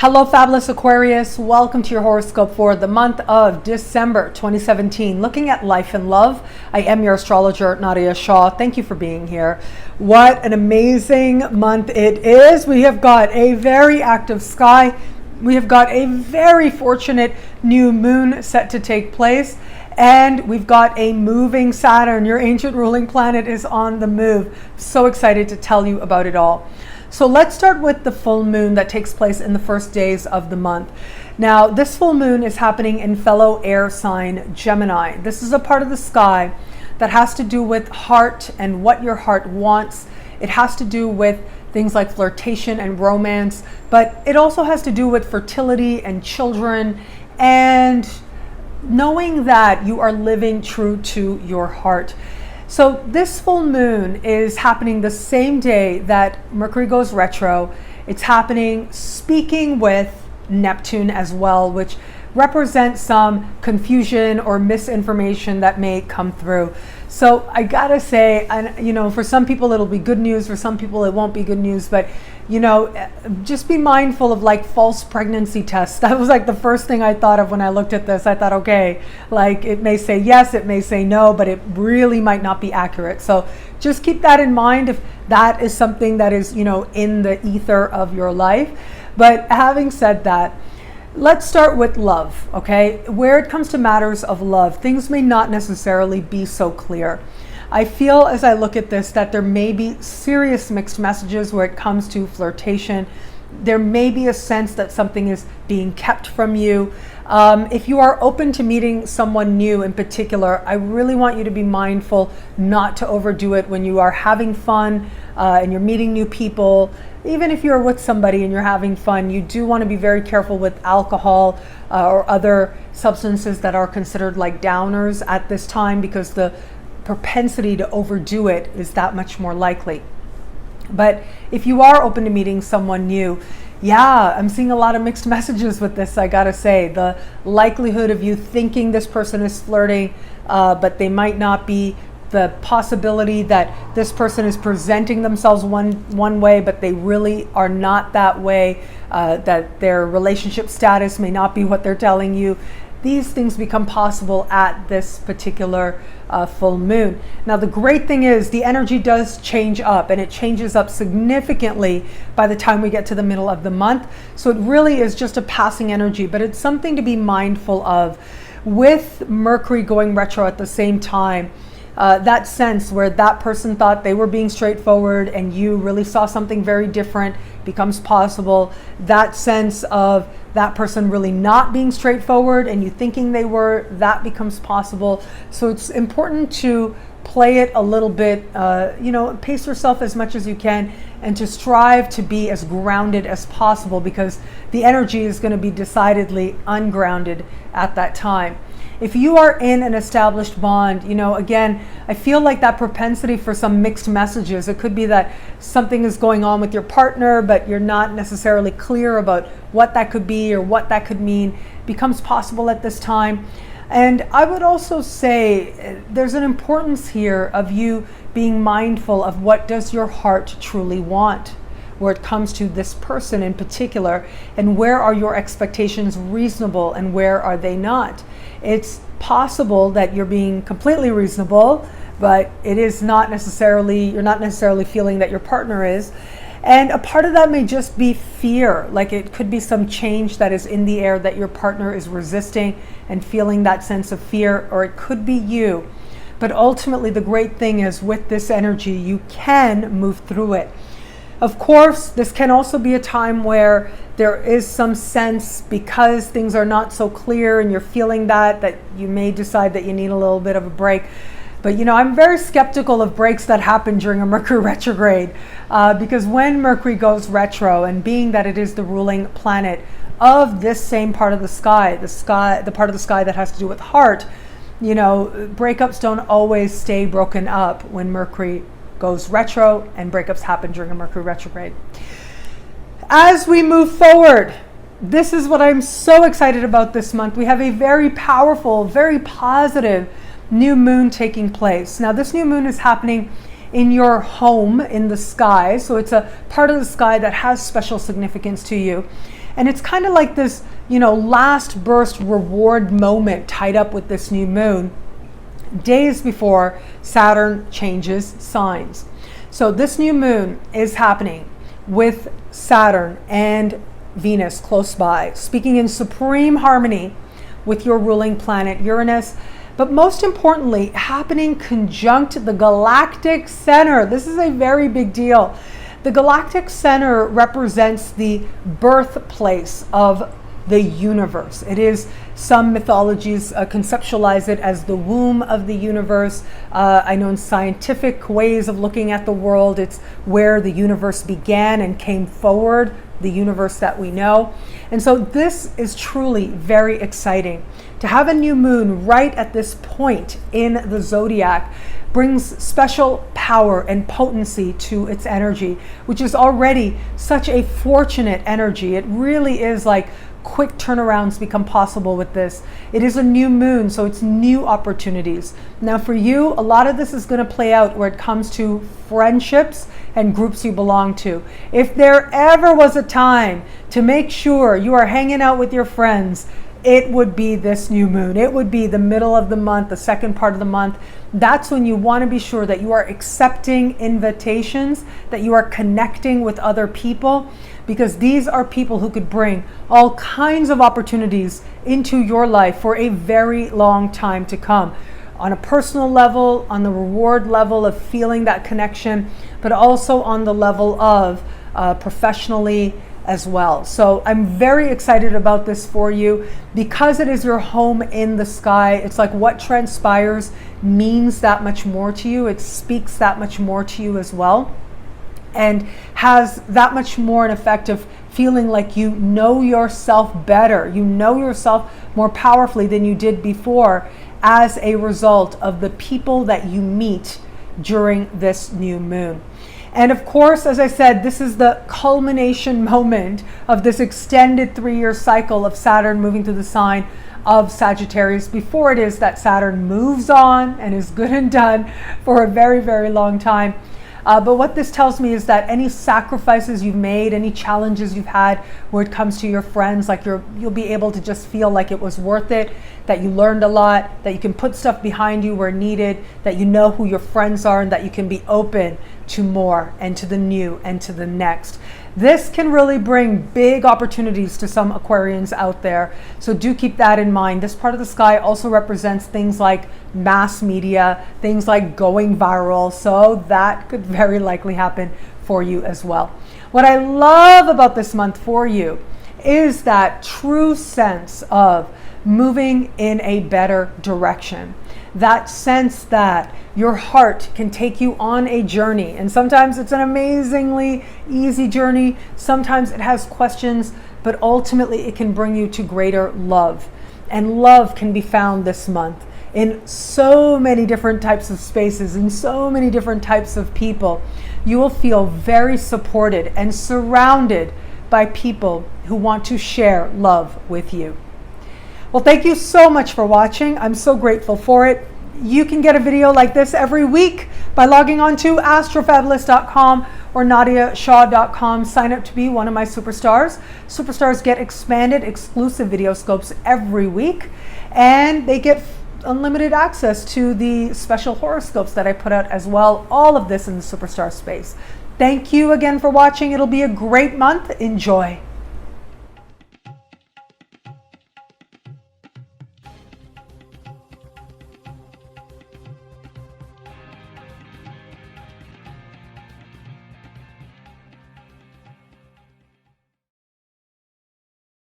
Hello, fabulous Aquarius. Welcome to your horoscope for the month of December 2017. Looking at life and love. I am your astrologer, Nadiya Shah. Thank you for being here. What an amazing month it is. We have got a very active sky. We have got a very fortunate new moon set to take place. And we've got a moving Saturn. Your ancient ruling planet is on the move. So excited to tell you about it all. So let's start with the full moon that takes place in the first days of the month. Now, this full moon is happening in fellow air sign Gemini. This is a part of the sky that has to do with heart and what your heart wants. It has to do with things like flirtation and romance, but it also has to do with fertility and children and knowing that you are living true to your heart. So this full moon is happening the same day that Mercury goes retro. It's happening speaking with Neptune as well, which represents some confusion or misinformation that may come through. So I gotta say, and for some people it'll be good news, for some people it won't be good news, but just be mindful of like false pregnancy tests. That was like the first thing I thought of when I looked at this. I thought, okay, like it may say yes, it may say no, but it really might not be accurate. So just keep that in mind if that is something that is, in the ether of your life. But having said that, let's start with love, okay? Where it comes to matters of love, things may not necessarily be so clear. I feel as I look at this that there may be serious mixed messages where it comes to flirtation. There may be a sense that something is being kept from you. If you are open to meeting someone new in particular, I really want you to be mindful not to overdo it when you are having fun and you're meeting new people. Even if you're with somebody and you're having fun, you do want to be very careful with alcohol or other substances that are considered like downers at this time, because the propensity to overdo it is that much more likely. But if you are open to meeting someone new, yeah, I'm seeing a lot of mixed messages with this, I gotta say. The likelihood of you thinking this person is flirting, but they might not be. The possibility that this person is presenting themselves one way, but they really are not that way, that their relationship status may not be what they're telling you. These things become possible at this particular full moon. Now, the great thing is the energy does change up, and it changes up significantly by the time we get to the middle of the month. So it really is just a passing energy, but it's something to be mindful of. With Mercury going retro at the same time, that sense where that person thought they were being straightforward and you really saw something very different becomes possible. That sense of that person really not being straightforward and you thinking they were, that becomes possible. So it's important to play it a little bit, pace yourself as much as you can and to strive to be as grounded as possible, because the energy is going to be decidedly ungrounded at that time. If you are in an established bond, again, I feel like that propensity for some mixed messages. It could be that something is going on with your partner, but you're not necessarily clear about what that could be or what that could mean, becomes possible at this time. And I would also say there's an importance here of you being mindful of what does your heart truly want where it comes to this person in particular, and where are your expectations reasonable and where are they not. It's possible that you're being completely reasonable, but it is not necessarily, you're not necessarily feeling that your partner is. And a part of that may just be fear, like it could be some change that is in the air that your partner is resisting and feeling that sense of fear, or it could be you. But ultimately, the great thing is with this energy, you can move through it. Of course, this can also be a time where there is some sense, because things are not so clear and you're feeling that you may decide that you need a little bit of a break. But I'm very skeptical of breaks that happen during a Mercury retrograde, because when Mercury goes retro, and being that it is the ruling planet of this same part of the sky, the part of the sky that has to do with heart, breakups don't always stay broken up when Mercury goes retro, and breakups happen during a Mercury retrograde. As we move forward, this is what I'm so excited about this month. We have a very powerful, very positive new moon taking place. Now, this new moon is happening in your home in the sky, so it's a part of the sky that has special significance to you. And it's kind of like this, last burst reward moment tied up with this new moon, days before Saturn changes signs. So this new moon is happening with Saturn and Venus close by, speaking in supreme harmony with your ruling planet Uranus, but most importantly, happening conjunct the galactic center. This is a very big deal. The galactic center represents the birthplace of the universe. It is, some mythologies conceptualize it as the womb of the universe. I know in scientific ways of looking at the world, it's where the universe began and came forward, the universe that we know. And so this is truly very exciting. To have a new moon right at this point in the zodiac brings special power and potency to its energy, which is already such a fortunate energy. It really is like quick turnarounds become possible with this. It is a new moon, so it's new opportunities. Now for you, a lot of this is going to play out where it comes to friendships and groups you belong to. If there ever was a time to make sure you are hanging out with your friends, it would be this new moon. It would be the middle of the month, the second part of the month. That's when you want to be sure that you are accepting invitations, that you are connecting with other people, because these are people who could bring all kinds of opportunities into your life for a very long time to come. On a personal level, on the reward level of feeling that connection, but also on the level of professionally as well. So I'm very excited about this for you because it is your home in the sky. It's like what transpires means that much more to you. It speaks that much more to you as well, and has that much more an effect of feeling like you know yourself better. You know yourself more powerfully than you did before as a result of the people that you meet during this new moon. And of course, as I said, this is the culmination moment of this extended 3-year cycle of Saturn moving through the sign of Sagittarius before it is that Saturn moves on and is good and done for a very, very long time. But what this tells me is that any sacrifices you've made, any challenges you've had where it comes to your friends, like you'll be able to just feel like it was worth it, that you learned a lot, that you can put stuff behind you where needed, that you know who your friends are, and that you can be open to more and to the new and to the next. This can really bring big opportunities to some Aquarians out there. So do keep that in mind. This part of the sky also represents things like mass media, things like going viral. So that could very likely happen for you as well. What I love about this month for you is that true sense of moving in a better direction. That sense that your heart can take you on a journey. And sometimes it's an amazingly easy journey. Sometimes it has questions, but ultimately it can bring you to greater love. And love can be found this month in so many different types of spaces, in so many different types of people. You will feel very supported and surrounded by people who want to share love with you. Well, thank you so much for watching. I'm so grateful for it. You can get a video like this every week by logging on to astrofabulous.com or nadiyashah.com. Sign up to be one of my superstars. Superstars get expanded exclusive video scopes every week, and they get unlimited access to the special horoscopes that I put out as well. All of this in the superstar space. Thank you again for watching. It'll be a great month. Enjoy.